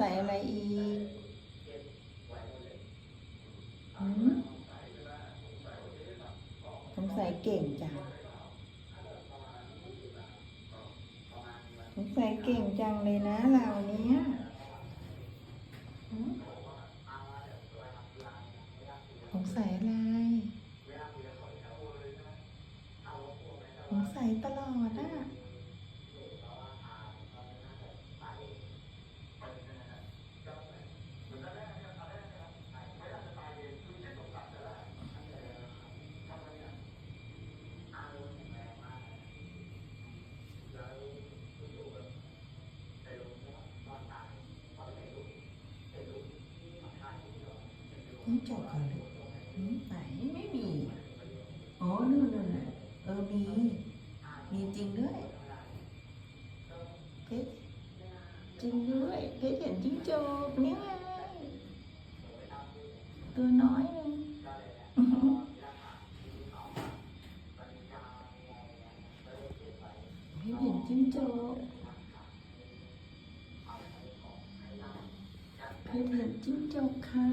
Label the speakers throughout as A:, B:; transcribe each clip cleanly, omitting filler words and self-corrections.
A: สัยอะไรอีกสงสัยเก่งจังสงสัยเก่งจังเลยนะเราเนี้ยสงสัยอะไรสงสัยตลอดอ่ะนี่จบกันเลยไหนไม่มีอ๋อนู่นมีจริงด้วยเพชรจริงด้วยเพชรเห็นจิ้งจกเนี่ยตัวน้อยเลยเพชรเห็นจิ้งจกเพชรเห็นจิ้งจกค่ะ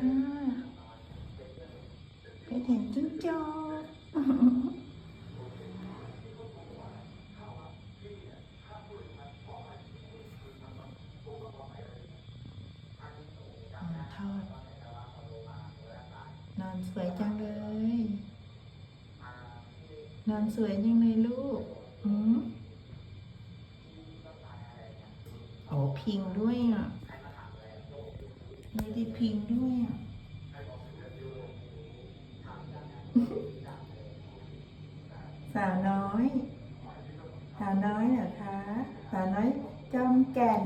A: เพชรเห็นจิ้งจกทอดนอนสวยจังเลยนอนสวยจังเลยลูกโอ้พิงด้วยอ่ะไม่ได้พิงด้วยอ่ะสาวน้อยเหรอคะสาวน้อยจอมแก่น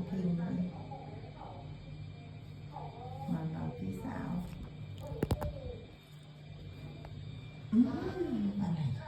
A: พิงเลยมารอพี่สาวอะไรคะ